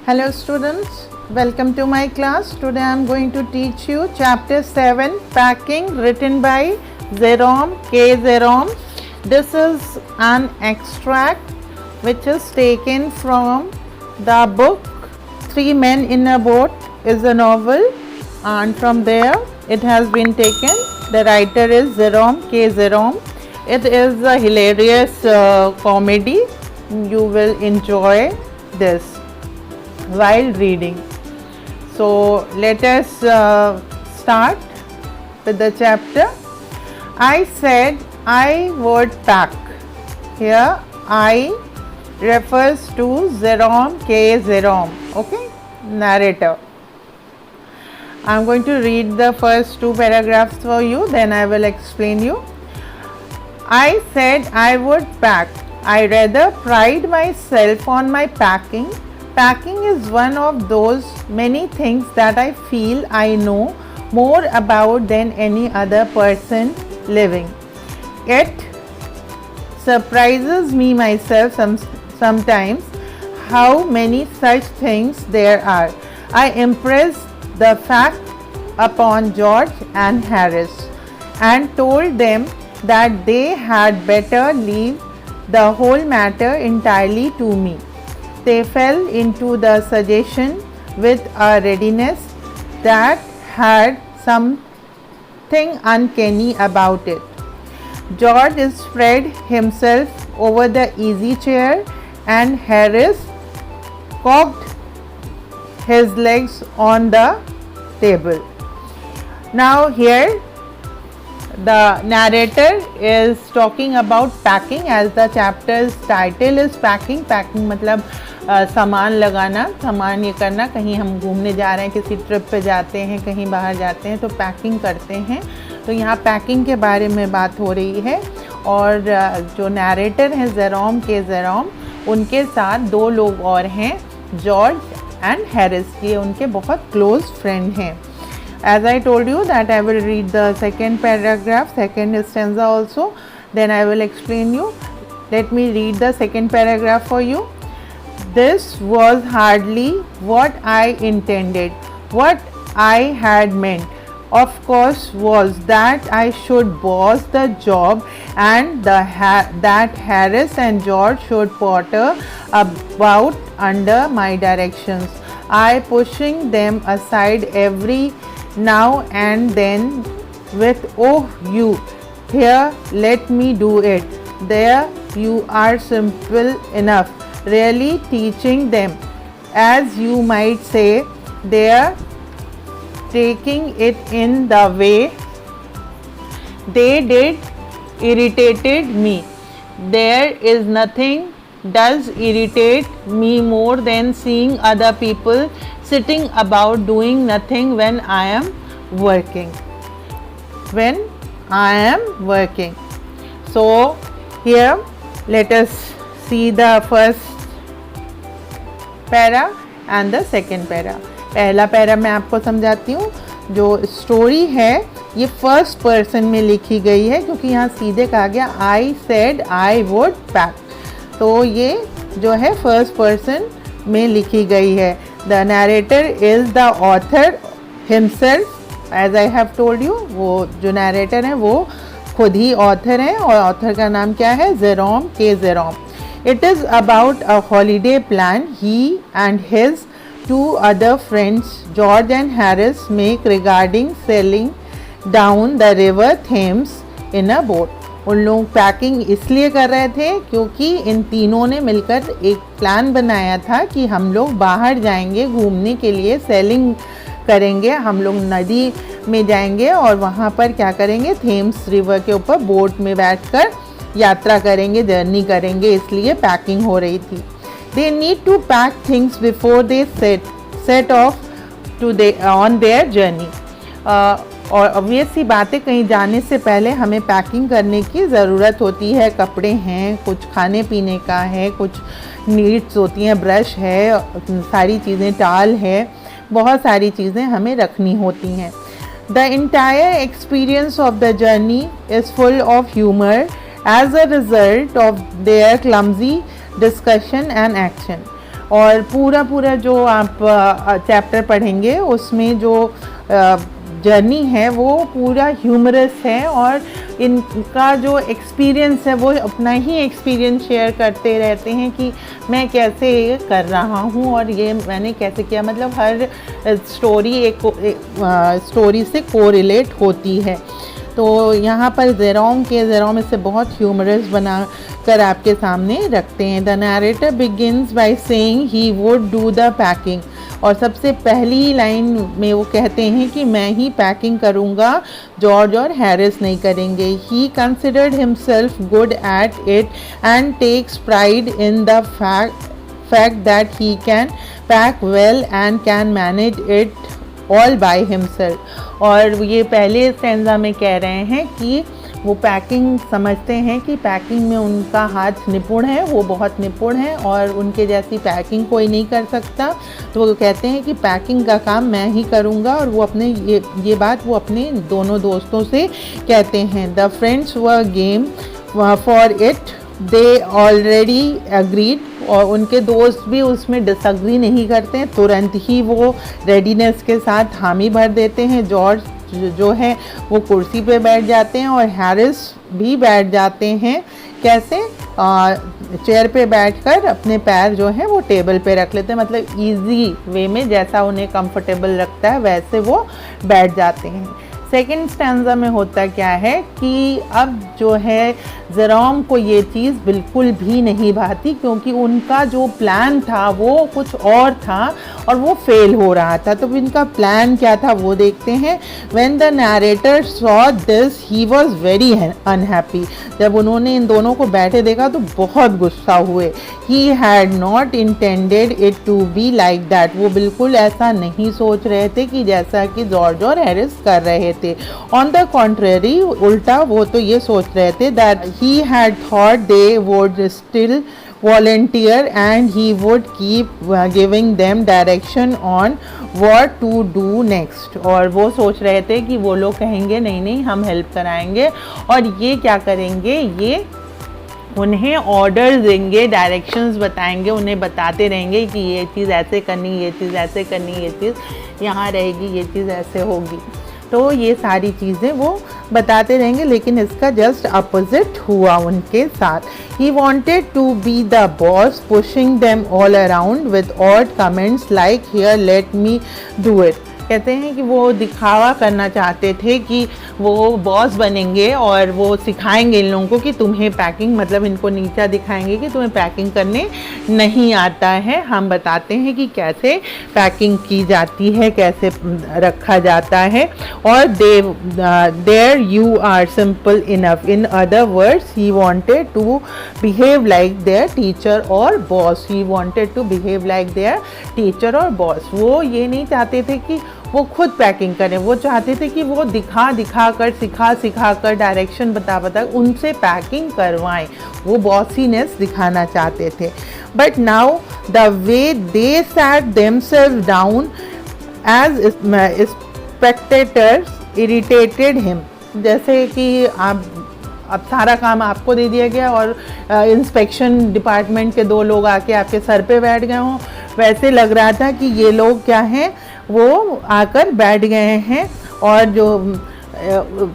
Hello students, welcome to my class. Today I am going to teach you chapter 7 packing written by Jerome K. Jerome. This is an extract which is taken from the book Three Men in a Boat is a novel, and from there it has been taken. The writer is Jerome K. Jerome. It is a hilarious comedy. You will enjoy this while reading. So let us start with the chapter. I said I would pack. Here I refers to Jerome K. Jerome. Okay, narrator. I am going to read the first two paragraphs for you, then I will explain you. I said I would pack. I rather pride myself on my packing. Packing is one of those many things that I feel I know more about than any other person living. It surprises me myself sometimes how many such things there are. I impressed the fact upon George and Harris and told them that they had better leave the whole matter entirely to me. They fell into the suggestion with a readiness that had something uncanny about it. George spread himself over the easy chair and Harris cocked his legs on the table. Now here the narrator is talking about packing, as the chapter's title is packing. Packing मतलब सामान लगाना, सामान ये करना, कहीं हम घूमने जा रहे हैं, किसी ट्रिप पे जाते हैं, कहीं बाहर जाते हैं तो पैकिंग करते हैं. तो यहाँ पैकिंग के बारे में बात हो रही है और जो नैरेटर हैं जेरोम के जेरोम, उनके साथ दो लोग और हैं, जॉर्ज एंड हैरिस. ये उनके बहुत क्लोज फ्रेंड हैं. As I told you that I will read the second paragraph, second stanza also, then I will explain you. Let me read the second paragraph for you. This was hardly what I intended. What I had meant, of course, was that I should boss the job and that Harris and George should potter about under my directions. I pushing them aside every now and then with, oh, you, here, let me do it. There, you are simple enough. Really teaching them, as you might say, they're taking it in the way they did irritated me. There is nothing does irritate me more than seeing other people sitting about doing nothing when I am working. When I am working. So here let us see the first para and the second para. पहला para मैं आपको समझाती हूँ. जो story है ये first person में लिखी गई है क्योंकि यहाँ सीधे कहा गया आई सेड आई वुड पैक. तो ये जो है फर्स्ट पर्सन में लिखी गई है. The narrator is the author himself, as I have told you. वो जो नैरेटर हैं वो खुद ही ऑथर हैं और ऑथर का नाम क्या है? जेरोम के Jerome. It is about a holiday plan he and his two other friends, George and Harris, make regarding sailing down the river Thames in a boat. उन लोग पैकिंग इसलिए कर रहे थे क्योंकि इन तीनों ने मिलकर एक प्लान बनाया था कि हम लोग बाहर जाएंगे घूमने के लिए, सेलिंग करेंगे. हम लोग नदी में जाएंगे और वहाँ पर क्या करेंगे? थेम्स रिवर के ऊपर बोट में बैठकर यात्रा करेंगे, जर्नी करेंगे, इसलिए पैकिंग हो रही थी. They need to pack things before they set off to on their journey. और ऑब्वियस सी बात है, कहीं जाने से पहले हमें पैकिंग करने की ज़रूरत होती है. कपड़े हैं, कुछ खाने पीने का है, कुछ नीड्स होती हैं, ब्रश है, सारी चीज़ें, टाल है, बहुत सारी चीज़ें हमें रखनी होती हैं. The entire experience of the journey is full of humour as a result of their clumsy discussion and action. और पूरा जो आप चैप्टर पढ़ेंगे उसमें जो जर्नी है वो पूरा ह्यूमरस है और इनका जो एक्सपीरियंस है वो अपना ही एक्सपीरियंस शेयर करते रहते हैं कि मैं कैसे कर रहा हूँ और ये मैंने कैसे किया, मतलब हर स्टोरी एक स्टोरी से कोरिलेट होती है। तो यहाँ पर जेरोम इसे बहुत ह्यूमरस बना कर आपके सामने रखते हैं। The narrator begins by saying he would do the packing, और सबसे पहली लाइन में वो कहते हैं कि मैं ही पैकिंग करूँगा, जॉर्ज और हैरिस नहीं करेंगे। He considered himself good at it and takes pride in the fact that he can pack well and can manage it all by himself। और ये पहले स्टैंजा में कह रहे हैं कि वो पैकिंग समझते हैं कि पैकिंग में उनका हाथ निपुण है, वो बहुत निपुण है और उनके जैसी पैकिंग कोई नहीं कर सकता। तो वो कहते हैं कि पैकिंग का काम मैं ही करूँगा, और वो अपने ये बात वो अपने दोनों दोस्तों से कहते हैं। The friends were game for it, they already agreed, और उनके दोस्त भी उसमें डिसएग्री नहीं करते हैं, तुरंत ही वो रेडीनेस के साथ हामी भर देते हैं। जॉर्ज जो है वो कुर्सी पे बैठ जाते हैं और हैरिस भी बैठ जाते हैं। कैसे? चेयर पे बैठकर अपने पैर जो है वो टेबल पे रख लेते हैं, मतलब इजी वे में जैसा उन्हें कंफर्टेबल लगता है वैसे वो बैठ जाते हैं। सेकेंड स्टैंजा में होता क्या है कि अब जो है जेरोम को ये चीज़ बिल्कुल भी नहीं भाती, क्योंकि उनका जो प्लान था वो कुछ और था और वो फेल हो रहा था। तो इनका प्लान क्या था वो देखते हैं। When the narrator saw this he was very unhappy, जब उन्होंने इन दोनों को बैठे देखा तो बहुत गुस्सा हुए। He had not intended it to be like that, वो बिल्कुल ऐसा नहीं सोच रहे थे कि जैसा कि जॉर्ज और हैरिस कर रहे थे। ऑन द कॉन्ट्रेरी, उल्टा वो तो ये सोच रहे थे that he had thought they would still volunteer and he would keep giving them direction on what to do next। और वो सोच रहे थे कि वो लोग कहेंगे नहीं हम हेल्प कराएंगे, और ये क्या करेंगे, ये उन्हें ऑर्डर देंगे, डायरेक्शंस बताएंगे, उन्हें बताते रहेंगे कि ये चीज़ ऐसे करनी, ये चीज़ ऐसे करनी, ये चीज़ यहाँ रहेगी, ये चीज़ ऐसे होगी। तो ये सारी चीज़ें वो बताते रहेंगे, लेकिन इसका जस्ट अपोजिट हुआ उनके साथ। He wanted to be the boss, pushing them all around with odd comments like here let me do it. कहते हैं कि वो दिखावा करना चाहते थे कि वो बॉस बनेंगे और वो सिखाएंगे इन लोगों को कि तुम्हें पैकिंग, मतलब इनको नीचा दिखाएंगे कि तुम्हें पैकिंग करने नहीं आता है, हम बताते हैं कि कैसे पैकिंग की जाती है, कैसे रखा जाता है। और there you are simple enough, in other words he wanted to behave like their teacher और boss. He wanted to behave like their teacher और बॉस। वो ये नहीं चाहते थे कि वो खुद पैकिंग करें, वो चाहते थे कि वो दिखा कर, सिखा कर, डायरेक्शन बता उनसे पैकिंग करवाएं। वो बॉसीनेस दिखाना चाहते थे। But now the way they sat themselves down as spectators irritated him. जैसे कि अब सारा काम आपको दे दिया गया और इंस्पेक्शन डिपार्टमेंट के 2 लोग आके आपके सर पे बैठ गए हों, वैसे लग रहा था कि ये लोग क्या हैं, वो आकर बैठ गए हैं और जो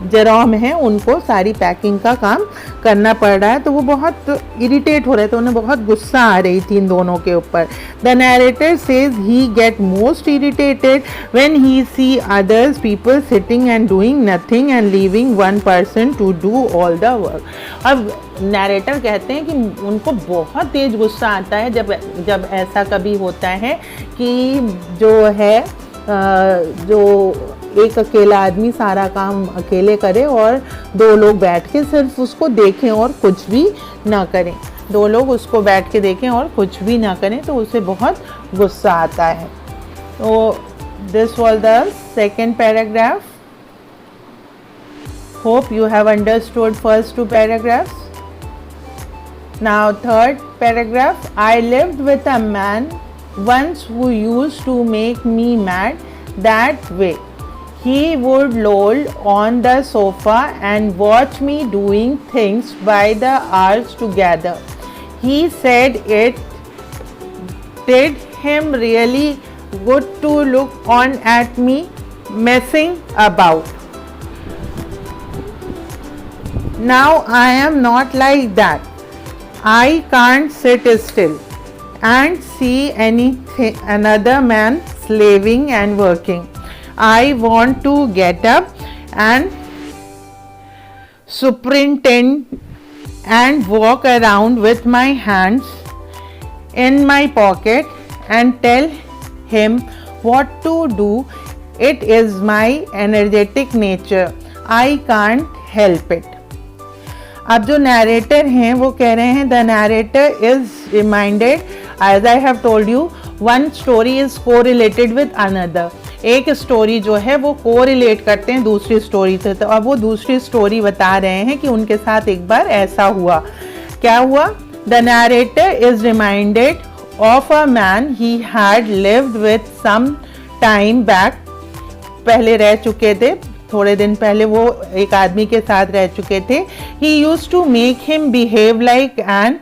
जेरोम है उनको सारी पैकिंग का काम करना पड़ रहा है। तो वो बहुत इरिटेट हो रहे थे, उन्हें बहुत गुस्सा आ रही थी इन दोनों के ऊपर। The narrator says he get most irritated when he see others people sitting and doing nothing and leaving one person to do all the work. अब नैरेटर कहते हैं कि उनको बहुत तेज गुस्सा आता है जब ऐसा कभी होता है कि जो है जो एक अकेला आदमी सारा काम अकेले करे और 2 लोग बैठ के सिर्फ उसको देखें और कुछ भी ना करें। 2 लोग उसको बैठ के देखें और कुछ भी ना करें तो उसे बहुत गुस्सा आता है। तो this was the second paragraph. Hope you have understood first 2 paragraphs. Now third paragraph, I lived with a man once who used to make me mad that way. He would loll on the sofa and watch me doing things by the hours together. He said it Did him really good to look on at me messing about? Now I am not like that. I can't sit still and see another man slaving and working. I want to get up and superintend and walk around with my hands in my pocket and tell him what to do. It is my energetic nature. I can't help it. अब जो narrator हैं वो कह रहे हैं the narrator is reminded, as I have told you, one story is correlated with another. एक story जो है वो कोरिलेट करते हैं दूसरी स्टोरी से. तो अब वो दूसरी स्टोरी बता रहे हैं कि उनके साथ एक बार ऐसा हुआ. क्या हुआ? The narrator is reminded of a man he had lived with some time back. पहले रह चुके थे, थोड़े दिन पहले वो एक आदमी के साथ रह चुके थे. He used to make him behave like an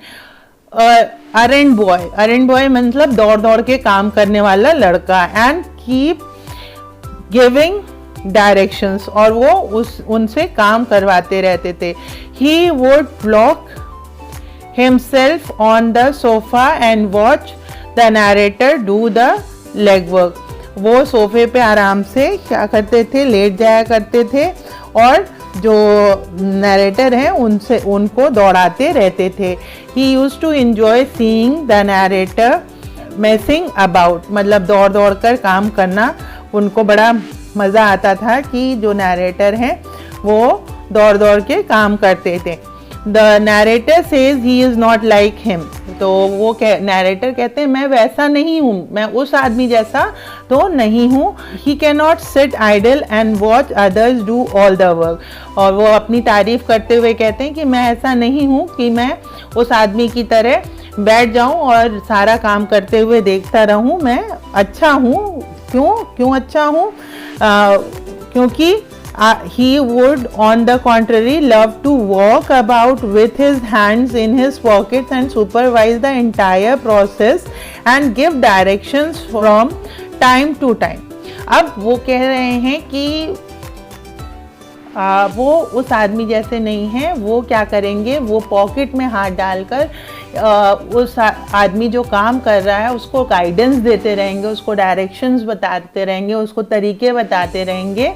errand boy. Errand boy मतलब दौड़ दौड़ के काम करने वाला लड़का. एंड कीप गिविंग डायरेक्शंस, और वो उनसे काम करवाते रहते थे. He would flock himself on the sofa and watch the narrator do the leg work. वो सोफे पे आराम से क्या करते थे? लेट जाया करते थे और जो नैरेटर हैं उनको दौड़ाते रहते थे. He used to enjoy seeing the narrator messing about, मतलब दौड़ दौड़ कर काम करना उनको बड़ा मज़ा आता था कि जो नैरेटर हैं वो दौड़ दौड़ के काम करते थे. The narrator says he is not like him. तो वो नैरेटर कहते हैं मैं वैसा नहीं हूँ, मैं उस आदमी जैसा तो नहीं हूँ. He can not sit idle and watch others do all the work. और वो अपनी तारीफ करते हुए कहते हैं कि मैं ऐसा नहीं हूँ कि मैं उस आदमी की तरह बैठ जाऊँ और सारा काम करते हुए देखता रहूँ. मैं अच्छा हूँ. क्यों अच्छा हूँ? क्योंकि he would on the contrary love to walk about with his hands in his pockets and supervise the entire process and give directions from time to time. अब वो कह रहे हैं कि वो उस आदमी जैसे नहीं हैं. वो क्या करेंगे? वो पॉकेट में हाथ डालकर उस आदमी जो काम कर रहा है उसको गाइडेंस देते रहेंगे, उसको डायरेक्शंस बताते रहेंगे, उसको तरीके बताते रहेंगे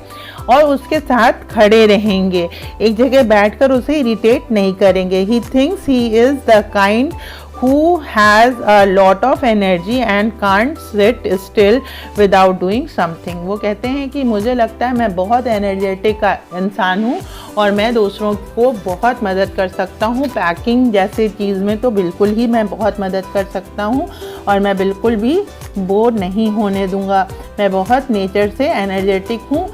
और उसके साथ खड़े रहेंगे. एक जगह बैठकर उसे इरिटेट नहीं करेंगे. He thinks he is the kind who has a lot of energy and can't sit still without doing something. वो कहते हैं कि मुझे लगता है मैं बहुत एनर्जेटिक इंसान हूँ और मैं दूसरों को बहुत मदद कर सकता हूँ. पैकिंग जैसे चीज़ में तो बिल्कुल ही मैं बहुत मदद कर सकता हूँ और मैं बिल्कुल भी बोर नहीं होने दूँगा. मैं बहुत नेचर से एनर्जेटिक हूँ.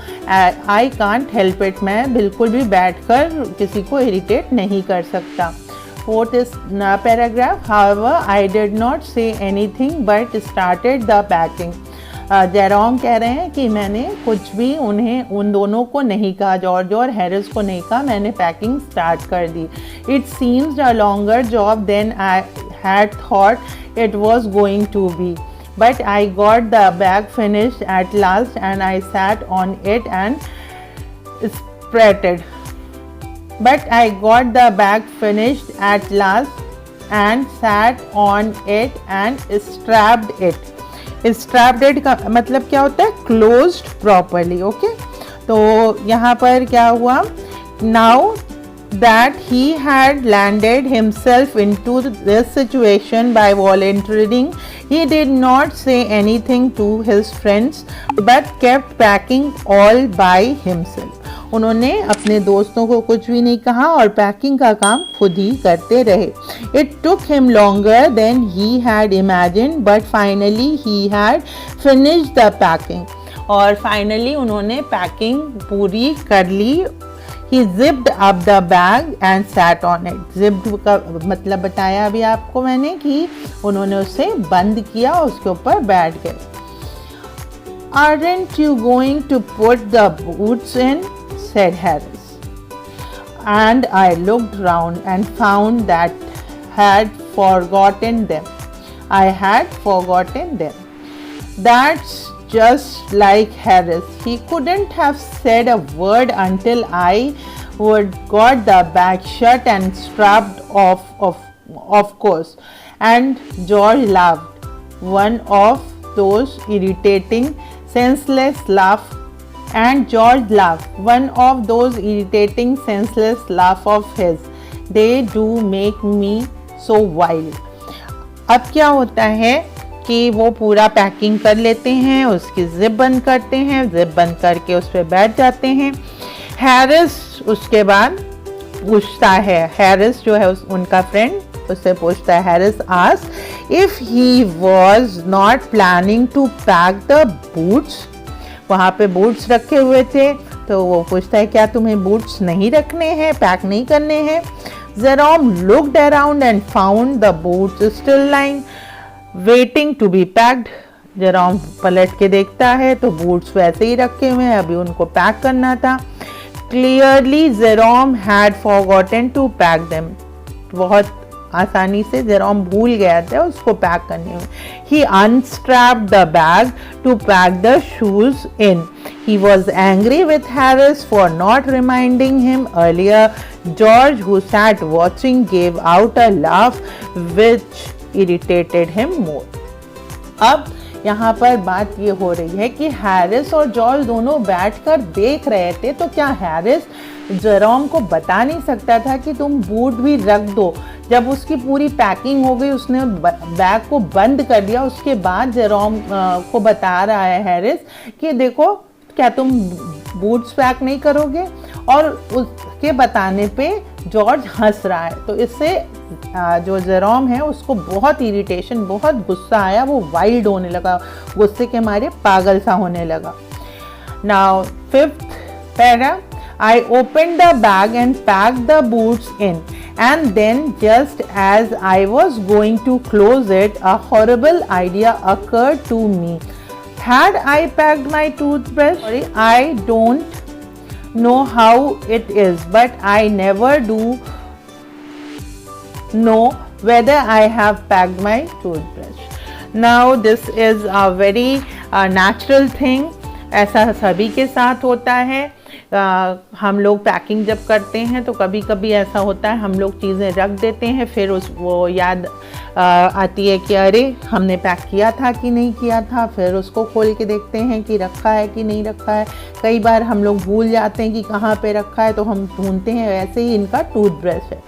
I can't help it. मैं बिल्कुल भी बैठकर किसी को इरिटेट नहीं कर सकता. Fourth is paragraph. However, I did not say anything but started the packing. Jerome कह रहे हैं कि मैंने कुछ भी उन दोनों को नहीं कहा, जॉर्ज और हैरिस को नहीं कहा. मैंने पैकिंग स्टार्ट कर दी. It seems a longer job than I had thought it was going to be. But I got the bag finished at last and I sat on it and spread. But I got the bag finished at last and sat on it and strapped it. Strapped it का मतलब क्या होता है? Closed properly. Okay? तो यहाँ पर क्या हुआ? Now that he had landed himself into this situation by volunteering, he did not say anything to his friends but kept packing all by himself. उन्होंने अपने दोस्तों को कुछ भी नहीं कहा और पैकिंग का काम खुद ही करते रहे. It took him longer than he had imagined, but finally he had finished the packing. और फाइनली उन्होंने पैकिंग पूरी कर ली. He zipped up the bag and sat on it. Zipped का मतलब बताया अभी आपको मैंने कि उन्होंने उसे बंद किया और उसके ऊपर बैठ गए. Aren't you going to put the boots in? said Harris. And I looked round and found that had forgotten them. I had forgotten them. That's just like Harris. He couldn't have said a word until I would got the bag shut and strapped of course. And George laughed. One of those irritating, senseless laugh. And George laughed. One of those irritating, senseless laugh of his. They do make me so wild. अब क्या होता है कि वो पूरा packing कर लेते हैं, उसकी जिप बंद करते हैं, जिप बंद करके उस पर बैठ जाते हैं। हैरिस उसके बाद पूछता है, हैरिस जो है उनका फ्रेंड उससे पूछता है, Harris asked if he was not planning to pack the boots. वहाँ पे बूट्स रखे हुए थे तो वो पूछता है क्या तुम्हें बूट्स नहीं रखने हैं, पैक नहीं करने हैं। Jerome looked around and found the boots still lying, waiting to be packed. Jerome पलट के देखता है तो बूट्स वैसे ही रखे हुए हैं, अभी उनको पैक करना था। Clearly Jerome had forgotten to pack them. बहुत आसानी से जेरोम भूल गया था उसको पैक करने में। He unstrapped the bag to pack the shoes in. He was angry with Harris for not reminding him earlier. George, who sat watching, gave out a laugh which irritated him more. अब यहाँ पर बात ये हो रही है कि Harris और जॉर्ज दोनों बैठकर देख रहे थे, तो क्या हैरिस जेरोम को बता नहीं सकता था कि तुम बूट भी रख दो। जब उसकी पूरी पैकिंग हो गई, उसने बैग को बंद कर दिया, उसके बाद जेरोम को बता रहा है हैरिस कि देखो क्या तुम बूट्स पैक नहीं करोगे, और उसके बताने पे जॉर्ज हंस रहा है। तो इससे जो जेरोम है उसको बहुत इरिटेशन, बहुत गुस्सा आया, वो वाइल्ड होने लगा, गुस्से के मारे पागल सा होने लगा। Now fifth para, I opened the bag and packed the boots in, and then just as I was going to close it, a horrible idea occurred to me. Had I packed my toothbrush? I don't know how it is, but I never do know whether I have packed my toothbrush. Now this is a very natural thing. ऐसा सभी के साथ होता है। हम लोग packing जब करते हैं तो कभी कभी ऐसा होता है हम लोग चीज़ें रख देते हैं, फिर वो याद आती है कि अरे हमने पैक किया था कि नहीं किया था, फिर उसको खोल के देखते हैं कि रखा है कि नहीं रखा है। कई बार हम लोग भूल जाते हैं कि कहाँ पे रखा है, तो हम ढूंढते हैं। वैसे ही इनका टूथब्रश है।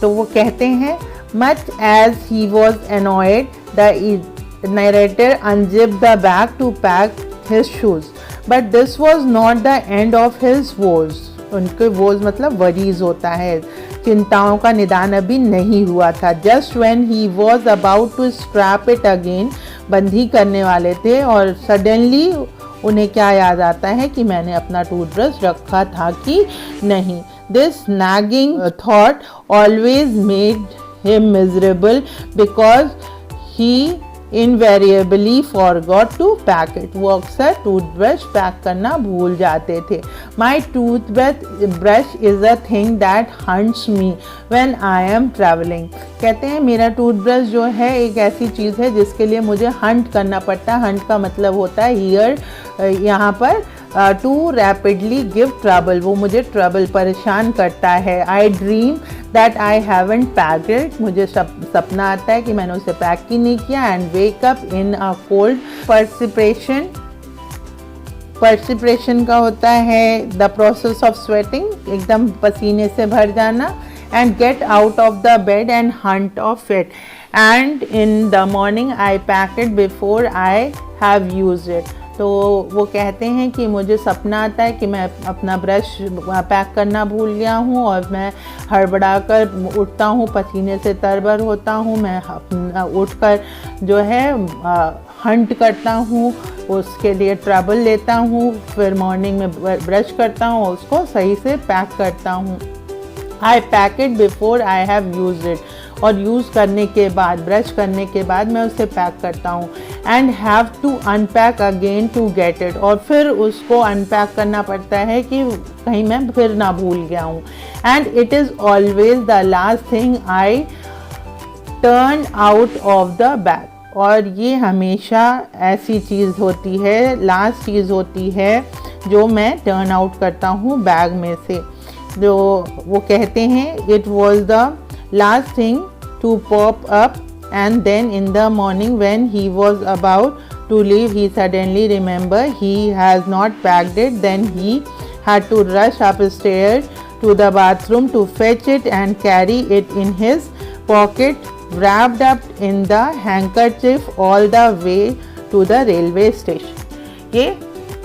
तो वो कहते हैं, much as he was annoyed the narrator unzipped the bag to pack his shoes, but this was not the end of his woes. उनके woes मतलब worries होता है, चिंताओं का निदान अभी नहीं हुआ था। Just when he was about to strap it again, बंदी करने वाले थे, और suddenly उन्हें क्या याद आता है कि मैंने अपना टूथब्रश रखा था कि नहीं। This nagging thought always made him miserable because he invariably forgot to pack it. वो अक्सर टूथब्रश पैक करना भूल जाते थे। My toothbrush is a thing that haunts me when I am traveling. कहते हैं मेरा टूथब्रश जो है एक ऐसी चीज़ है जिसके लिए मुझे हंट करना पड़ता है। हंट का मतलब होता है हियर, यहाँ पर टू रैपिडली गिव ट्रबल, वो मुझे ट्रबल परेशान करता है। आई dream that I haven't packed it, मुझे सपना आता है कि मैंने उसे पैक ही नहीं किया। And wake up in a cold perspiration, perspiration का होता है द प्रोसेस ऑफ स्वेटिंग, एकदम पसीने से भर जाना। And get out of the bed and Hunt of it, and in the morning I pack it before I have use it. तो वो कहते हैं कि मुझे सपना आता है कि मैं अपना ब्रश पैक करना भूल गया हूँ, और मैं हड़बड़ा कर उठता हूँ, पसीने से तरबर होता हूँ। मैं उठकर जो है हंट करता हूँ, उसके लिए ट्रबल लेता हूँ, फिर मॉर्निंग में ब्रश करता हूँ, उसको सही से पैक करता हूँ। I pack it before I have use it, और यूज़ करने के बाद, ब्रश करने के बाद मैं उसे पैक करता हूँ। And have to unpack again to get it, और फिर उसको अनपैक करना पड़ता है कि कहीं मैं फिर ना भूल गया हूँ। And it is always the last thing I turn out of the bag. और ये हमेशा ऐसी चीज़ होती है, लास्ट चीज़ होती है जो मैं टर्न आउट करता हूँ बैग में से। जो वो कहते हैं it was the last thing to pop up and then in the morning when he was about to leave he suddenly remembered he has not packed it. Then he had to rush upstairs to the bathroom to fetch it and carry it in his pocket wrapped up in the handkerchief all the way to the railway station. ये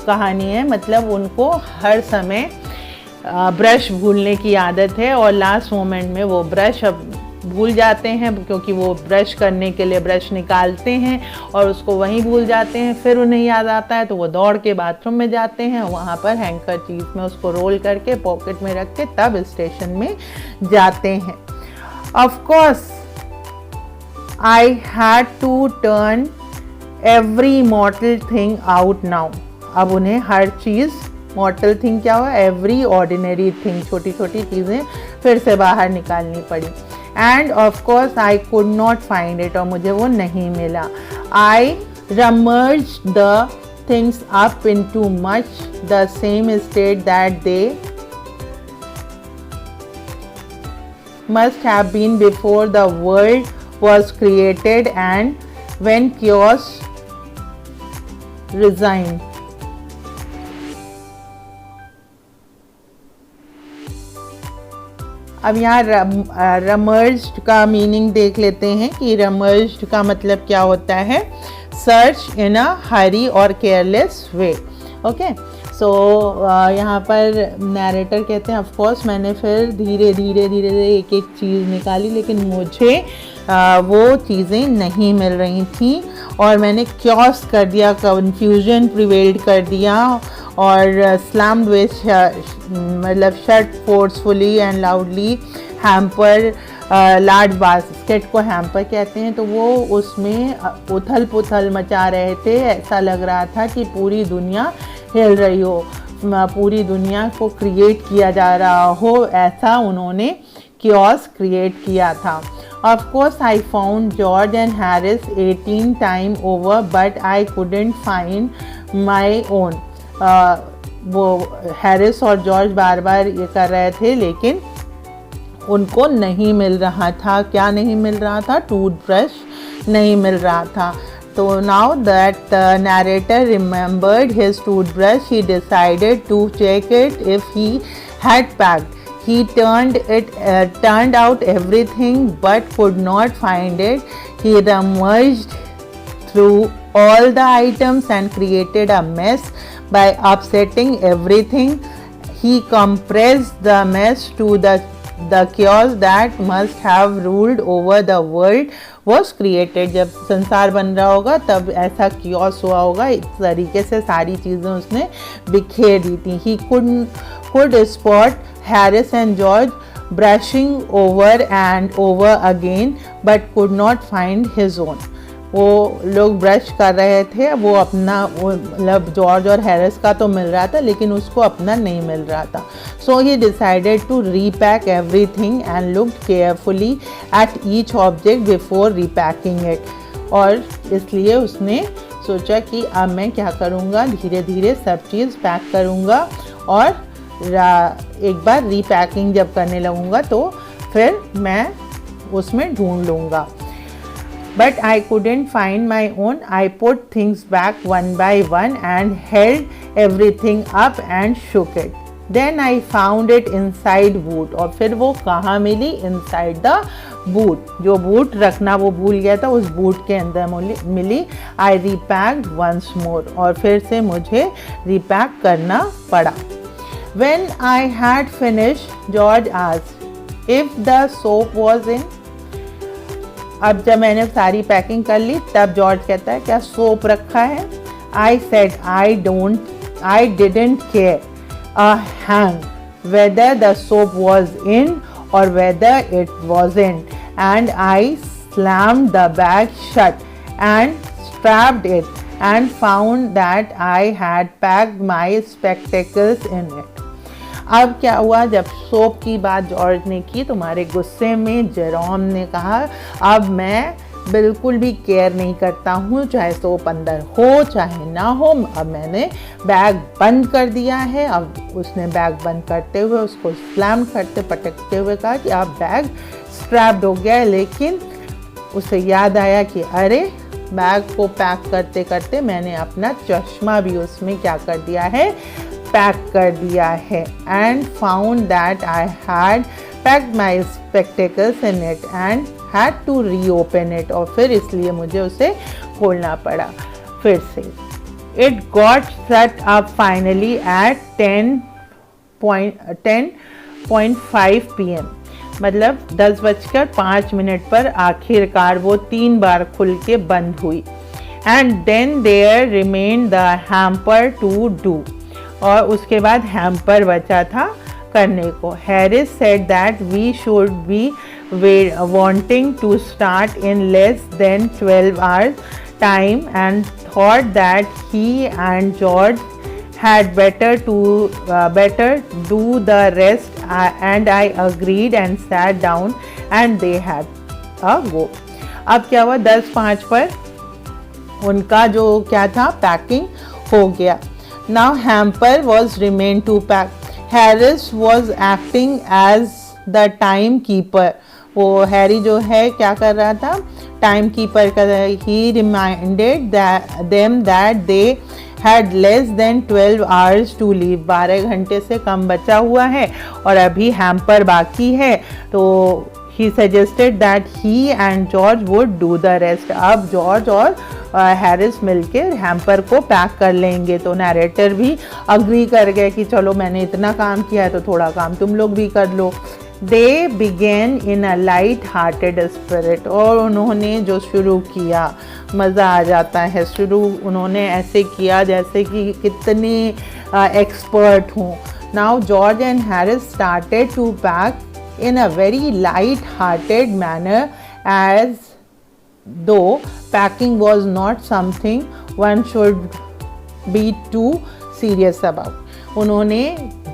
कहानी है, मतलब उनको हर समय brush भूलने की आदत है और लास्ट मोमेंट में वो ब्रश अब भूल जाते हैं, क्योंकि वो ब्रश करने के लिए ब्रश निकालते हैं और उसको वहीं भूल जाते हैं। फिर उन्हें याद आता है तो वो दौड़ के बाथरूम में जाते हैं, वहाँ पर हैंकरचीफ में उसको रोल करके पॉकेट में रख के तब स्टेशन में जाते हैं। Of course I had to turn every mortal thing out now. अब उन्हें हर चीज़, मॉर्टल थिंग क्या हुआ, एवरी ऑर्डिनरी थिंग, छोटी छोटी चीज़ें फिर से बाहर निकालनी पड़ी। End of course I could not find it, और मुझे वो नहीं मिला। आई rummaged the things up into much the same state that they must have been before the world was created and when chaos resigned. अब यहाँ रमर्ज्ड का meaning देख लेते हैं कि रमर्ज्ड का मतलब क्या होता है, सर्च इन अ हरी और केयरलेस वे। ओके, सो यहाँ पर नैरेटर कहते हैं ऑफ कोर्स मैंने फिर धीरे धीरे एक एक चीज़ निकाली, लेकिन मुझे वो चीज़ें नहीं मिल रही थी और मैंने क्योस कर दिया, कन्फ्यूजन प्रिवेल्ड कर दिया और स्लैम्ड विद मतलब shut forcefully and loudly hamper large basket को हैम्पर कहते हैं। तो वो उसमें उथल पुथल मचा रहे थे, ऐसा लग रहा था कि पूरी दुनिया हिल रही हो, पूरी दुनिया को क्रिएट किया जा रहा हो, ऐसा उन्होंने chaos क्रिएट किया था। Of course I found George and Harris 18 times over but I couldn't find my own. वो हैरिस और जॉर्ज बार बार ये कर रहे थे लेकिन उनको नहीं मिल रहा था। क्या नहीं मिल रहा था? टूथब्रश नहीं मिल रहा था। तो now that the narrator remembered his toothbrush, he decided to check it if he had packed. He turned out everything but could not find it. He rummaged through all the items and created a mess by upsetting everything. He compressed the mess to the chaos that must have ruled over the world was created. जब संसार बन रहा होगा तब ऐसा chaos हुआ होगा, इस तरीके से सारी चीज़ें उसने बिखेर दी थी। He could spot Harris and George brushing over and over again but could not find his own. वो लोग ब्रश कर रहे थे, वो अपना मतलब जॉर्ज और हैरिस का तो मिल रहा था लेकिन उसको अपना नहीं मिल रहा था। So he decided to repack everything and looked carefully at each object before repacking it. और इसलिए उसने सोचा कि अब मैं क्या करूँगा, धीरे धीरे सब चीज़ पैक करूँगा और एक बार रीपैकिंग जब करने लगूँगा तो फिर मैं उसमें ढूंढ लूँगा। But I couldn't find my own. I put things back one by one and held everything up and shook it. Then I found it inside boot. और फिर वो कहाँ मिली? Inside the boot. जो boot रखना वो भूल गया था, उस boot के अंदर मिली। I repacked once more. और फिर से मुझे repack करना पड़ा। When I had finished, George asked if the soap was in. अब जब मैंने सारी पैकिंग कर ली तब जॉर्ज कहता है क्या सोप रखा है? I said I didn't care a hang whether the soap was in और whether it wasn't and I slammed the bag shut and strapped it and found that I had packed my spectacles in it. अब क्या हुआ, जब soap की बात George ने की, तुम्हारे गुस्से में जेरोम ने कहा अब मैं बिल्कुल भी केयर नहीं करता हूँ, चाहे सोप अंदर हो चाहे ना हो, अब मैंने बैग बंद कर दिया है। अब उसने बैग बंद करते हुए उसको स्लैम करते पटकते हुए कहा कि अब बैग स्ट्रैप्ड हो गया है। लेकिन उसे याद आया कि अरे बैग को पैक करते करते मैंने अपना चश्मा भी उसमें क्या कर दिया है, पैक कर दिया है। And found that I had packed my spectacles in it and had to reopen it, और फिर इसलिए मुझे उसे खोलना पड़ा फिर से। It got set up finally at 10:05 PM, मतलब 10:05 पर आखिरकार वो 3 बार खुल के बंद हुई। And then there remain the hamper to do, और उसके बाद हैम्पर बचा था करने को। Harris said that we should be wanting to start in less than 12 hours time and thought that he and George had better do the rest, and I agreed and sat down and they had a go. अब क्या हुआ, 10:05 पर उनका जो क्या था packing हो गया। Now hamper was remained to pack. Harris was acting as the timekeeper. वो हैरी जो है क्या कर रहा था, टाइम कीपर कर रहा है। He reminded them that they had less than 12 hours to leave, 12 घंटे से कम बचा हुआ है और अभी हैम्पर बाकी है। तो he suggested that he and George would do the rest. अब जॉर्ज और हैरिस मिलके हैम्पर को पैक कर लेंगे। तो नैरेटर भी अग्री कर गए कि चलो मैंने इतना काम किया है तो थोड़ा काम तुम लोग भी कर लो। They began in a light-hearted spirit, और उन्होंने जो शुरू किया, मज़ा आ जाता है, शुरू उन्होंने ऐसे किया जैसे कि कितने एक्सपर्ट हों। Now George and Harris started to pack in a very light-hearted manner, as though packing was not something one should be too serious about. उन्होंने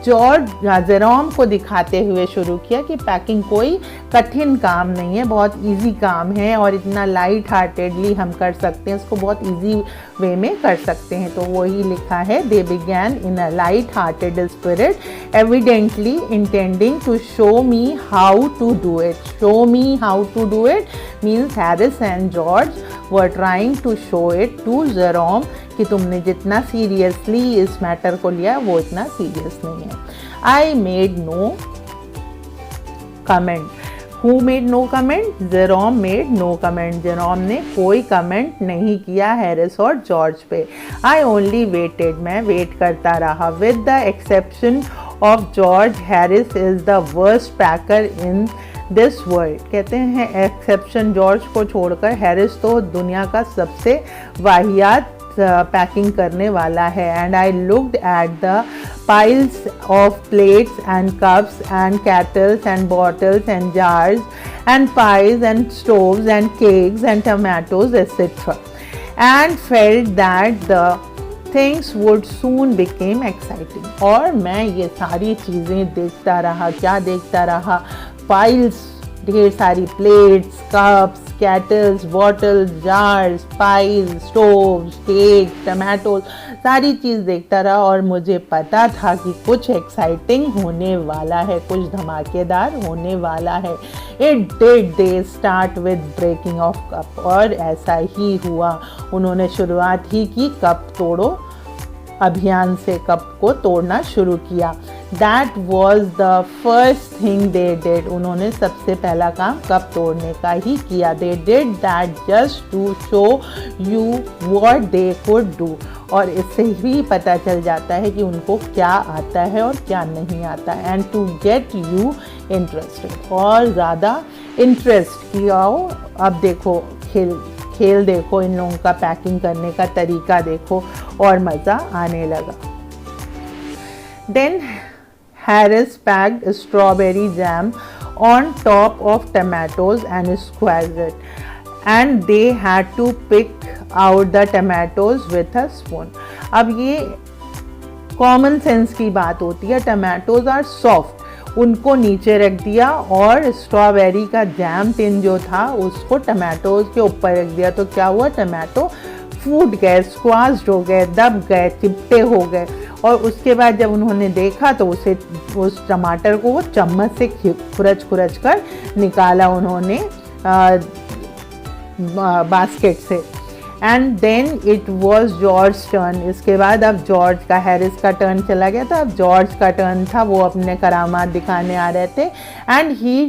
जॉर्ज जेरोम को दिखाते हुए शुरू किया कि पैकिंग कोई कठिन काम नहीं है, बहुत इजी काम है और इतना लाइट हार्टेडली हम कर सकते हैं, इसको बहुत इजी वे में कर सकते हैं। तो वही लिखा है, they began in a light hearted spirit evidently intending to show me how to do it. Show me how to do it means Harris and George were trying to show it to Jerome कि तुमने जितना seriously इस matter को लिया वो इतना serious नहीं है। I made no comment. Who made no comment? Jerome made no comment. Jerome ने कोई कमेंट नहीं किया हैरिस और जॉर्ज पे। आई ओनली वेटेड, मैं वेट करता रहा। With the exception of George, Harris is the worst packer in this world. कहते हैं एक्सेप्शन जॉर्ज को छोड़कर हैरिस तो दुनिया का सबसे वाहियात पैकिंग करने वाला है। And I looked at the piles of plates and cups and kettles and bottles and jars and pies and stoves and cakes and tomatoes etc. and felt that the things would soon become exciting. और मैं ये सारी चीज़ें देखता रहा। क्या देखता रहा? piles, ढेर सारी plates, cups, kettles, bottles, jars, pies, stoves, cake, tomatoes, सारी चीज़ देखता रहा और मुझे पता था कि कुछ एक्साइटिंग होने वाला है, कुछ धमाकेदार होने वाला है। It did they start with breaking off cup, और ऐसा ही हुआ। उन्होंने शुरुआत ही की कप तोड़ो अभियान से, कप को तोड़ना शुरू किया। That was the first thing they did. उन्होंने सबसे पहला काम कप तोड़ने का ही किया। They did that just to show you what they could do. और इससे भी पता चल जाता है कि उनको क्या आता है और क्या नहीं आता। And to get you interested, और ज़्यादा इंटरेस्ट किया हो। अब देखो खेल देखो, इन लोगों का पैकिंग करने का तरीका देखो, और मज़ा आने लगा। Then Harris packed strawberry jam on top of tomatoes and squashed it, and they had to pick out the tomatoes with a spoon. अब ये कॉमन सेंस की बात होती है। टमाटोज आर सॉफ्ट, उनको नीचे रख दिया और स्ट्रॉबेरी का जैम टिन जो था उसको टमाटोज के ऊपर रख दिया। तो क्या हुआ, टमाटो फूट गए, स्क्वाश्ड हो गए, दब गए, चिपटे हो गए। और उसके बाद जब उन्होंने देखा तो उस टमाटर को वो चम्मच से खुरच कर निकाला उन्होंने बास्केट से। And then it was George turn. इसके बाद अब जॉर्ज का, हैरिस का टर्न चला गया था, अब जॉर्ज का टर्न था। वो अपने करामात दिखाने आ रहे थे। And he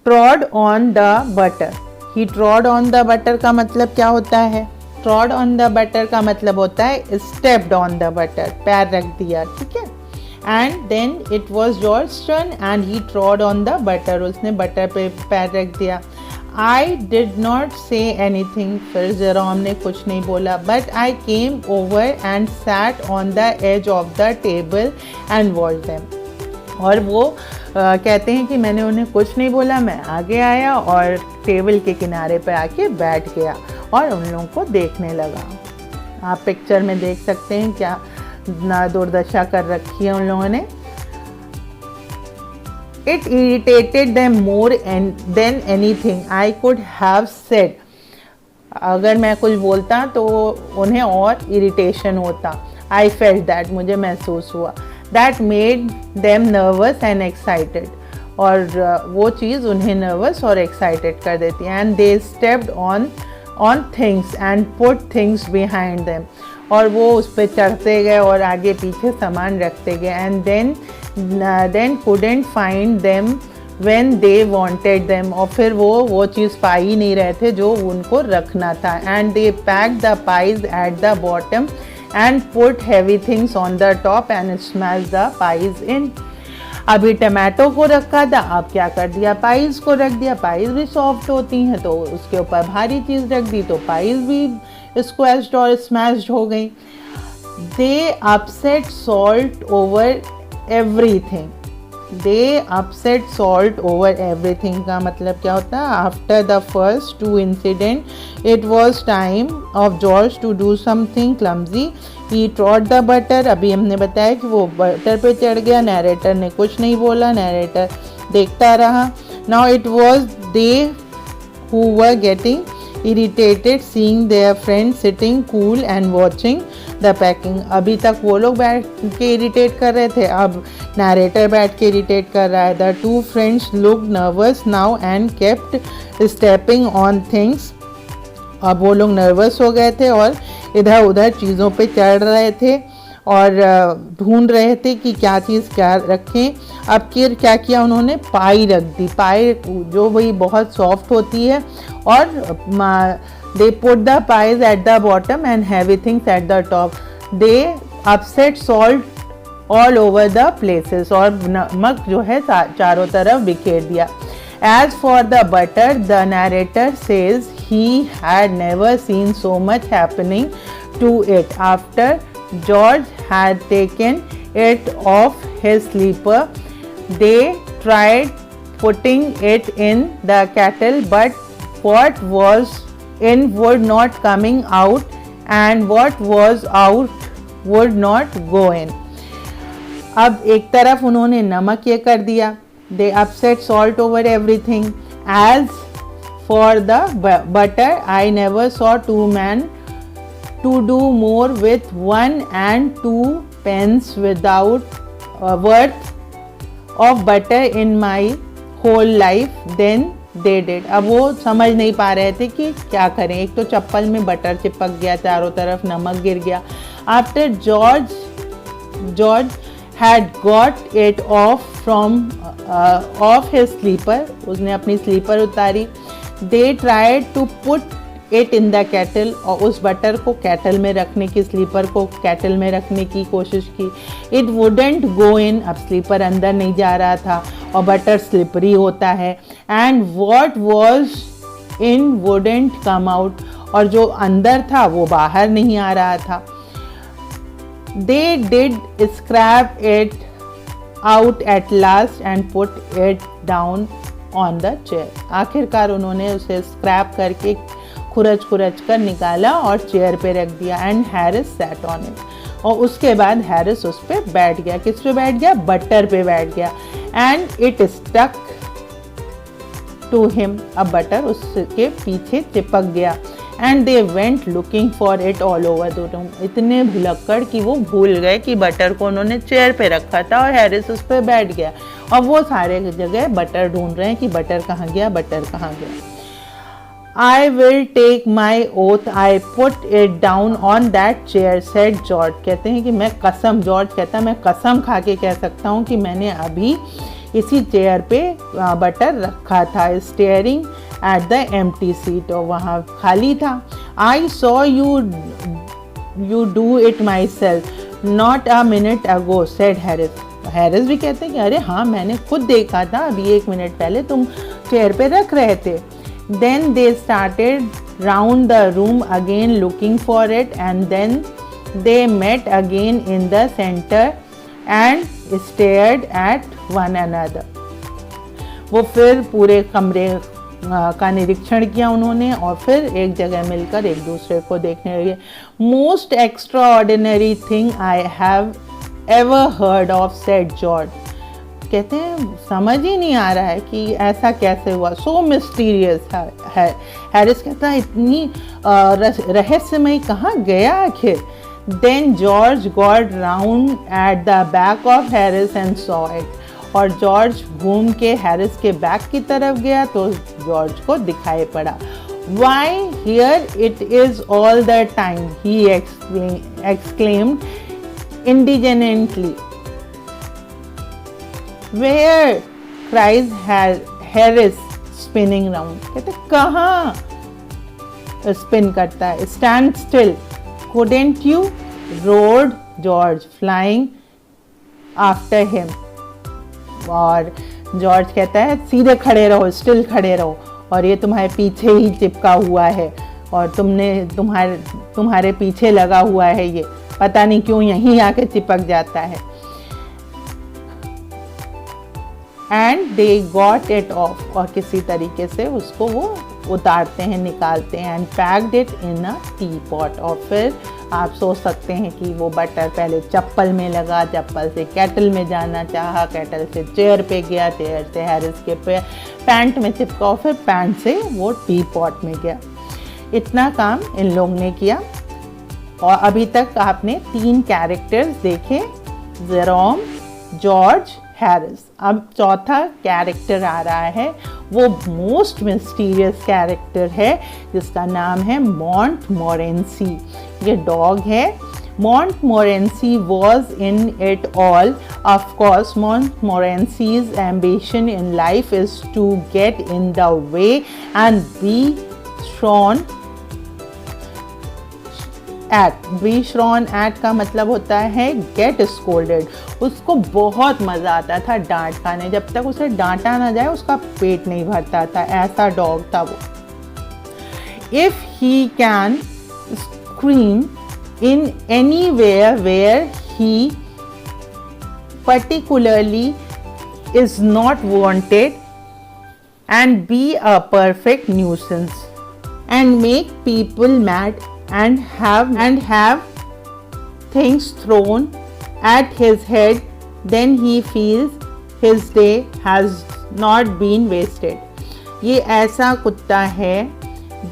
trod on the butter. He trod on the butter का मतलब क्या होता है? ट्रॉड ऑन द बटर का मतलब होता है स्टेप्ड ऑन द बटर, पैर रख दिया, ठीक है। And then it was George turn and he trod on the butter, उसने बटर पे पैर रख दिया। I did not say anything, फिर जेरोम ने कुछ नहीं बोला। But I came over and sat on the edge of the table and watch them. और वो कहते हैं कि मैंने उन्हें कुछ नहीं बोला, मैं आगे आया और टेबल के किनारे पर आके बैठ गया और उन लोगों को देखने लगा। आप पिक्चर में देख सकते हैं क्या ना दुर्दशा कर रखी है उन लोगों ने। It irritated them more than anything I could have said. अगर मैं कुछ बोलता तो उन्हें और इरिटेशन होता। I felt that, मुझे महसूस हुआ। That made them nervous and excited. और वो चीज़ उन्हें नर्वस और एक्साइटेड कर देती है। And they stepped on things and put things behind them. और वो उस पर चढ़ते गए और आगे पीछे सामान रखते गए। And then couldn't find them when they wanted them. और फिर वो चीज़ पा ही नहीं रहे थे जो उनको रखना था। And they packed the pies at the bottom and put heavy things on the top and smashed the pies in. अभी टमाटो को रखा था, अब क्या कर दिया, पाइज को रख दिया। पाइज भी सॉफ्ट होती हैं तो उसके ऊपर भारी चीज़ रख दी तो पाइज भी स्क्वैश्ड और स्मैश्ड हो गई। They upset salt over everything. They upset salt over everything का मतलब क्या होता है? After the first two incident it was time of George to do something clumsy. He trod the butter. अभी हमने बताया कि वो बटर पे चढ़ गया, नैरेटर ने कुछ नहीं बोला, नैरेटर देखता रहा। Now it was they who were getting irritated seeing their friend sitting cool and watching the packing. अभी तक वो लोग बैठ के इरिटेट कर रहे थे, अब नैरेटर बैठ के इरिटेट कर रहा है। The two friends looked nervous now and kept stepping on things. अब वो लोग नर्वस हो गए थे और इधर उधर चीज़ों पे चढ़ रहे थे और ढूंढ रहे थे कि क्या चीज़ क्या रखें। अब फिर क्या किया उन्होंने, पाई रख दी। पाई जो वही बहुत सॉफ्ट होती है और they put the pies at the bottom and heavy things at the top. They upset salt all over the places. और नमक जो है चारों तरफ बिखेर दिया। As for the butter, the narrator says he had never seen so much happening to it. After George had taken it off his sleeper, they tried putting it in the kettle, but what was in would not coming out, and what was out would not go in. अब एक तरफ उन्होंने नमक ये कर दिया, they upset salt over everything. As for the butter, I never saw two men to do more with 1 and 2 pence without worth of butter in my whole life than they did. अब वो समझ नहीं पा रहे थे कि क्या करें। एक तो चप्पल में बटर चिपक गया, चारों तरफ नमक गिर गया। After George had got it off from off his sleeper, उसने अपनी स्लीपर उतारी। They tried to put it in the kettle, और उस बटर को कैटल में रखने की, स्लीपर को कैटल में रखने की कोशिश की। It wouldn't go in, अब स्लीपर अंदर नहीं जा रहा था और बटर स्लिपरी होता है। And what was in wouldn't come out, और जो अंदर था वो बाहर नहीं आ रहा था। They did scrape it out at last and put it down on the chair. आखिरकार उन्होंने उसे स्क्रैप करके खुरच कर निकाला और चेयर पे रख दिया। And Harris sat on it. और उसके बाद हैरिस उस पर बैठ गया। किस पे बैठ गया? बटर पे बैठ गया। And it stuck to him, अब बटर उसके पीछे चिपक गया। And they went looking for it all over the room, इतने भुलक्कड़ कि वो भूल गए कि बटर को उन्होंने चेयर पे रखा था और हैरिस उस पर बैठ गया। और वो सारे जगह बटर ढूंढ रहे हैं कि बटर कहाँ गया, बटर कहाँ गया। I will take my oath I put it down on that chair, said George। कहते हैं कि मैं कसम, जॉर्ज कहता है मैं कसम खा के कह सकता हूँ कि मैंने अभी इसी चेयर पे बटर रखा था। Staring at the empty seat, और वहाँ खाली था। I saw you do it myself not a minute ago, said Harris। Harris भी कहते हैं कि अरे हाँ मैंने खुद देखा था, अभी 1 मिनट पहले तुम चेयर पे रख रहे थे। Then they started round the room again looking for it, and then they met again in the center and stared at one another। वो फिर पूरे कमरे का निरीक्षण किया उन्होंने और फिर एक जगह मिलकर एक दूसरे को देखने लगे। Most extraordinary thing I have ever heard of, said George। कहते हैं समझ ही नहीं आ रहा है कि ऐसा कैसे हुआ, सो मिस्टीरियस है। हैरिस कहता है इतनी रहस्यमय कहाँ गया आखिर। Then George got round at the back of Harris and saw it, और जॉर्ज घूम के हैरिस के बैक की तरफ गया तो जॉर्ज को दिखाई पड़ा। Why here it is all the time, he exclaimed indignantly। Where, cries Harris spinning round। कहते कहाँ स्पिन करता है। Stand still, couldn't you, roared George flying after him। और जॉर्ज कहता है सीधे खड़े रहो, स्टिल खड़े रहो, और ये तुम्हारे पीछे ही चिपका हुआ है और तुम्हारे पीछे लगा हुआ है, ये पता नहीं क्यों यहीं आके चिपक जाता है। And they got it of, और किसी तरीके से उसको वो उतारते हैं, निकालते हैं। And packed it in a T pot, और फिर आप सोच सकते हैं कि वो बटर पहले चप्पल में लगा, चप्पल से केटल में जाना चाहा, केटल से चेयर पे गया, चेयर से हैरिस के पैंट में चिपका और फिर पैंट से वो टी पॉट में गया। इतना काम इन लोग ने किया। और अभी तक आपने 3 कैरेक्टर्स देखे, जेरोम, जॉर्ज, हैरिस। अब चौथा कैरेक्टर आ रहा है, वो मोस्ट मिस्टीरियस कैरेक्टर है जिसका नाम है मॉन्टमोरेंसी। ये डॉग है। Montmorency was in it all. Of course, Montmorency's ambition in life is to get in the way and be shorn at। be shorn at का मतलब होता है get scolded। उसको बहुत मज़ा आता था डांट खाने, जब तक उसे डांटा ना जाए उसका पेट नहीं भरता था, ऐसा डॉग था वो। If he can scream in anywhere where he particularly is not wanted and be a perfect nuisance and make people mad and have things thrown at his head, then he feels his day has not been wasted। ये ऐसा कुत्ता है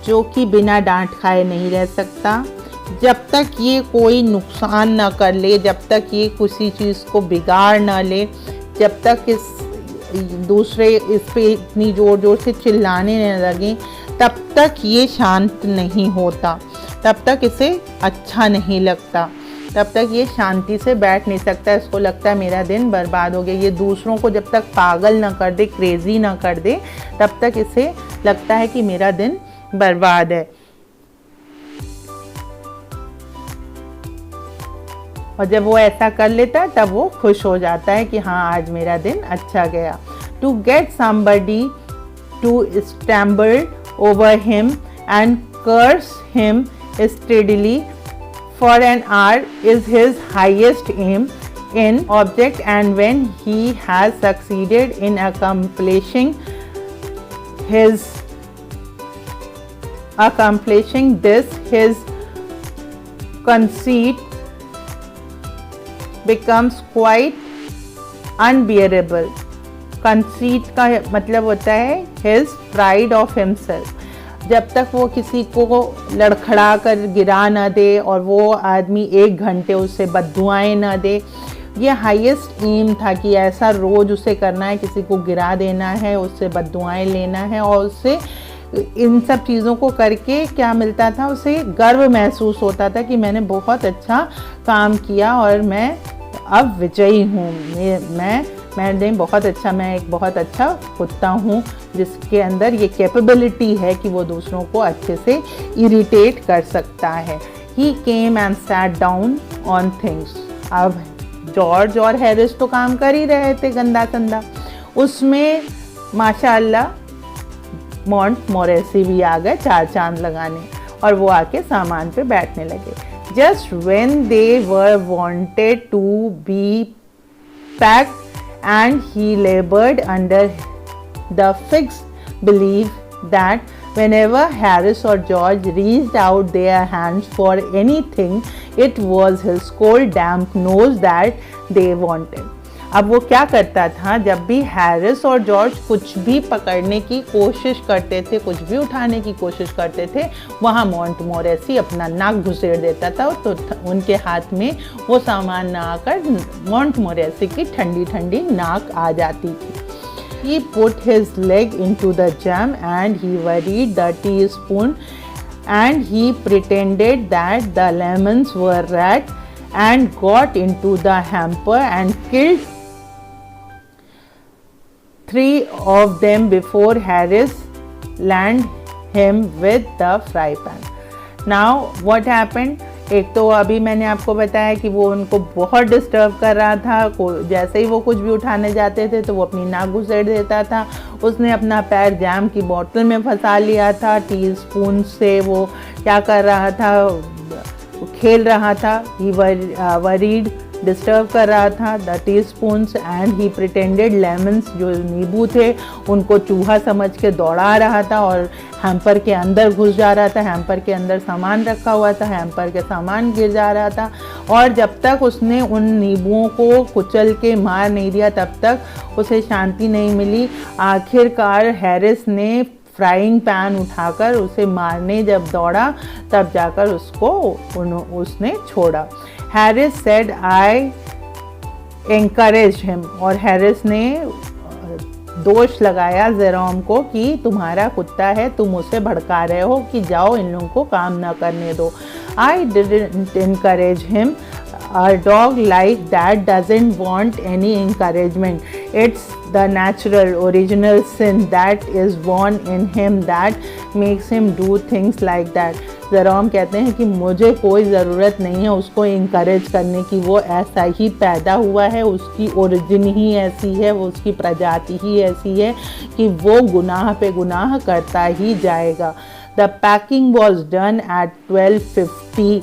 जो कि बिना डांट खाए नहीं रह सकता। जब तक ये कोई नुकसान ना कर ले, जब तक ये किसी चीज़ को बिगाड़ ना ले, जब तक दूसरे इस पे इतनी ज़ोर ज़ोर से चिल्लाने न लगे, तब तक ये शांत नहीं होता, तब तक इसे अच्छा नहीं लगता, तब तक ये शांति से बैठ नहीं सकता। इसको लगता है मेरा दिन बर्बाद हो गया। ये दूसरों को जब तक पागल ना कर दे, क्रेजी ना कर दे, तब तक इसे लगता है कि मेरा दिन बर्बाद है। और जब वो ऐसा कर लेता है तब वो खुश हो जाता है कि हाँ आज मेरा दिन अच्छा गया। To get somebody to stumble over him and curse him steadily for an hour is his highest aim in object, and when he has succeeded in accomplishing this, his conceit becomes quite unbearable. Conceit का मतलब होता है his pride of himself. जब तक वो किसी को लड़खड़ा कर गिरा ना दे और वो आदमी 1 घंटे उससे बद्दुआएं ना दे, ये हाईएस्ट एम था कि ऐसा रोज़ उसे करना है, किसी को गिरा देना है, उससे बद्दुआएं लेना है। और उससे इन सब चीज़ों को करके क्या मिलता था, उसे गर्व महसूस होता था कि मैंने बहुत अच्छा काम किया और मैं अब विजयी हूँ, मैंने बहुत अच्छा, मैं एक बहुत अच्छा कुत्ता हूँ जिसके अंदर ये कैपेबिलिटी है कि वो दूसरों को अच्छे से इरिटेट कर सकता है। He came and sat down on things. अब जॉर्ज और हैरिस तो काम कर ही रहे थे गंदा संदा, उसमें माशाअल्लाह मॉन्टमोरेसी भी आ गए 4 चांद लगाने और वो आके सामान पे बैठने लगे। Just when they were wanted to be packed and he labored under the fixed belief that whenever Harris or George reached out their hands for anything, it was his cold damp nose that they wanted. अब वो क्या करता था, जब भी Harris और George कुछ भी पकड़ने की कोशिश करते थे, कुछ भी उठाने की कोशिश करते थे, वहाँ मोंटमोरेसी अपना नाक घुसेड़ देता था तो उनके हाथ में वो सामान ना आकर मोंटमोरेसी की ठंडी ठंडी नाक आ जाती थी। He put his leg into the jam and he worried the teaspoon and he pretended that the lemons were rat and got into the hamper and killed 3 of them before Harris landed him with the fry pan. Now what happened? एक तो अभी मैंने आपको बताया कि वो उनको बहुत डिस्टर्ब कर रहा था, जैसे ही वो कुछ भी उठाने जाते थे तो वो अपनी नाक घुसेड़ देता था। उसने अपना पैर जैम की बोतल में फंसा लिया था, टी स्पून से वो क्या कर रहा था, खेल रहा था। ही वरीड डिस्टर्ब कर रहा था the T spoons and he pretended lemons, जो नींबू थे उनको चूहा समझ के दौड़ा रहा था और हैम्पर के अंदर घुस जा रहा था। हैम्पर के अंदर सामान रखा हुआ था, हैम्पर के सामान गिर जा रहा था और जब तक उसने उन नींबुओं को कुचल के मार नहीं दिया तब तक उसे शांति नहीं मिली। आखिरकार हैरिस ने फ्राइंग पैन उठाकर उसे मारने जब दौड़ा तब जाकर उसने छोड़ा। Harris said I encourage him, और हैरिस ने दोष लगाया जेरोम को कि तुम्हारा कुत्ता है, तुम उसे भड़का रहे हो कि जाओ इन लोगों को काम ना करने दो। I didn't encourage him, a dog like that doesn't want any encouragement. It's the natural original sin that is born in him that makes him do things like that. Jerome कहते हैं कि मुझे कोई ज़रूरत नहीं है उसको इंकरेज करने की, वो ऐसा ही पैदा हुआ है, उसकी ओरिजिन ही ऐसी है, वो उसकी प्रजाति ही ऐसी है कि वो गुनाह पे गुनाह करता ही जाएगा। The packing was done at 12:50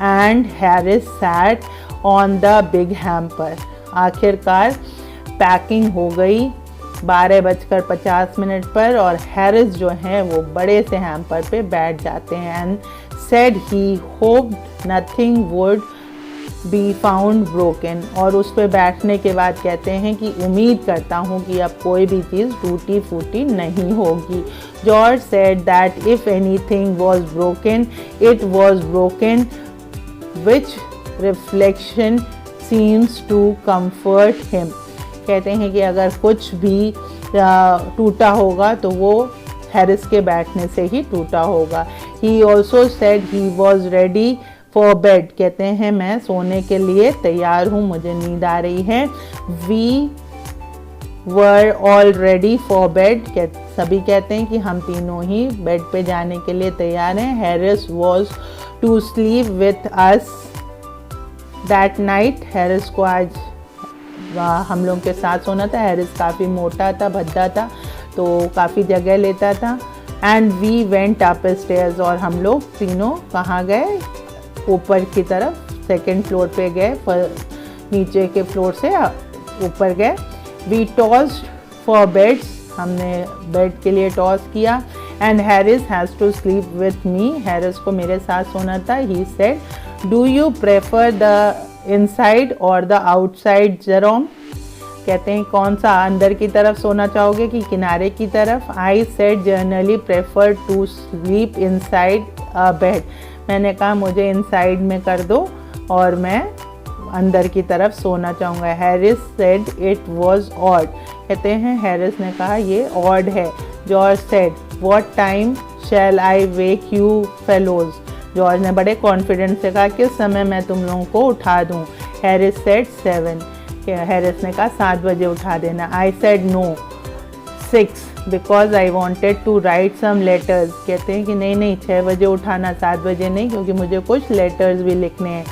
and Harris sat on the big hamper. आखिरकार पैकिंग हो गई 12:50 पर और हैरिस जो हैं वो बड़े से हैम्पर पे बैठ जाते हैं। And said he hoped nothing would be found broken, और उस पे बैठने के बाद कहते हैं कि उम्मीद करता हूँ कि अब कोई भी चीज़ टूटी फूटी नहीं होगी। George said that if anything was broken it was broken which reflection seems to comfort him. कहते हैं कि अगर कुछ भी टूटा होगा तो वो हैरिस के बैठने से ही टूटा होगा। He also said he was ready for bed, कहते हैं मैं सोने के लिए तैयार हूँ, मुझे नींद आ रही है। We were all ready for bed, सभी कहते हैं कि हम तीनों ही बेड पे जाने के लिए तैयार हैं। Harris was to sleep with us that night, Harris को आज हम लोग के साथ सोना था। हैरिस काफ़ी मोटा था, भद्दा था, तो काफ़ी जगह लेता था। And we went up stairs, और हम लोग तीनों कहाँ गए, ऊपर की तरफ, सेकंड फ्लोर पे गए, नीचे के फ्लोर से ऊपर गए। वी टॉस्ड फॉर बेड्स, हमने बेड के लिए टॉस किया। And Harris has to sleep with me, Harris को मेरे साथ सोना था। He said do you prefer the inside or the outside Jerome? कहते हैं कौन सा, अंदर की तरफ सोना चाहोगे कि किनारे की तरफ? I said generally prefer to sleep inside a bed. मैंने कहा मुझे इनसाइड में कर दो और मैं अंदर की तरफ सोना चाहूँगा। Harris said it was odd. कहते हैं हैरिस ने कहा ये ऑड है। George said what time shall I wake you fellows? George ने बड़े कॉन्फिडेंस से कहा किस समय मैं तुम लोगों को उठा दूँ? Harris said 7। हैरिस ने कहा 7 बजे उठा देना। I said no 6 because I wanted to write some letters. कहते हैं कि नहीं 6 बजे उठाना, 7 बजे नहीं, क्योंकि मुझे कुछ लेटर्स भी लिखने हैं।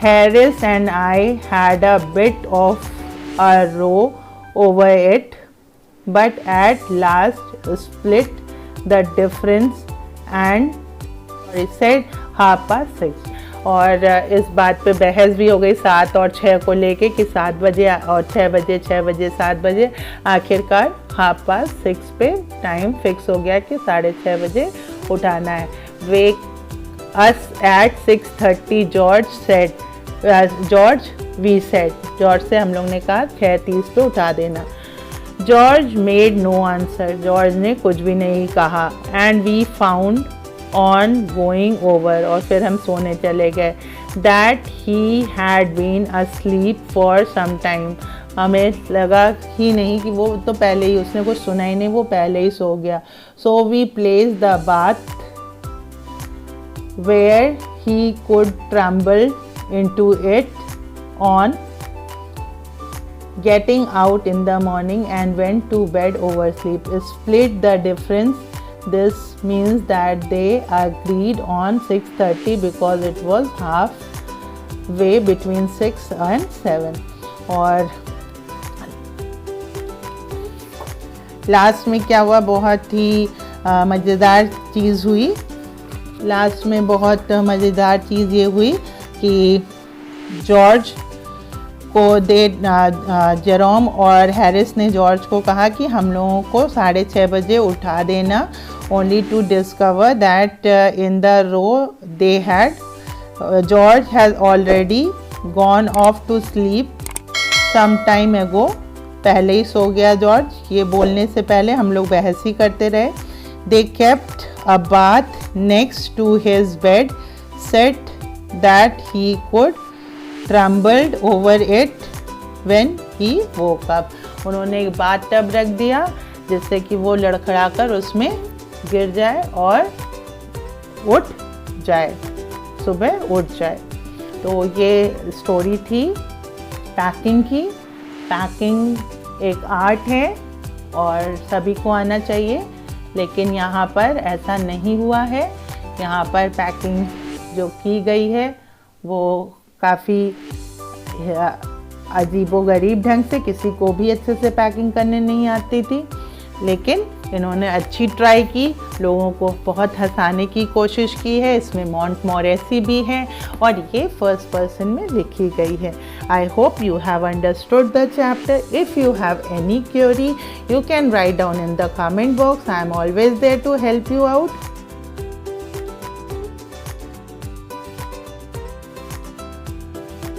Harris and I had a bit of a row over it but at last split the difference and said 6:30। और इस बात पे बहस भी हो गई 7 और 6 को लेके कि 7 बजे और 6 बजे, 6 बजे 7 बजे। आखिरकार 6:30 पे टाइम फिक्स हो गया कि 6:30 बजे उठाना है। Wake us at 6:30 George said. George we said, George से हम लोग ने कहा 6:30 पे उठा देना। George made no answer. George ने कुछ भी नहीं कहा। And we found on going over, और फिर हम सोने चले गए, that he had been asleep for some time. हमें लगा ही नहीं कि वो तो पहले ही, उसने कुछ सुना ही नहीं, वो पहले ही सो गया। So we place the bath where he could tumble into it on getting out in the morning and went to bed oversleep. Split the difference. This means that they agreed on 6:30 because it was halfway between 6 and 7. और last में क्या हुआ, बहुत ही मज़ेदार चीज़ हुई। Last में बहुत मज़ेदार चीज़ ये हुई कि जॉर्ज को जेरोम और हैरिस ने जॉर्ज को कहा कि हम लोगों को 6:30 बजे उठा देना, only to discover that in the row they had George has already gone off to sleep some time ago. पहले ही सो गया जॉर्ज। ये बोलने से पहले हम लोग बहस ही करते रहे। They kept a bath next to his bed, said that he could trembled over it when he woke up. उन्होंने एक बाथ टब रख दिया जिससे कि वो लड़खड़ाकर उसमें गिर जाए और उठ जाए, सुबह उठ जाए। तो ये स्टोरी थी पैकिंग की। पैकिंग एक आर्ट है और सभी को आना चाहिए, लेकिन यहाँ पर ऐसा नहीं हुआ है। यहाँ पर पैकिंग जो की गई है वो काफ़ी अजीबोगरीब ढंग से, किसी को भी अच्छे से पैकिंग करने नहीं आती थी, लेकिन इन्होंने अच्छी ट्राई की, लोगों को बहुत हंसाने की कोशिश की है। इसमें मॉन्टमोरेसी भी है और ये फर्स्ट पर्सन में लिखी गई है। I hope you have understood the chapter. If you have any query, you can write down in the comment box. I am always there to help you out.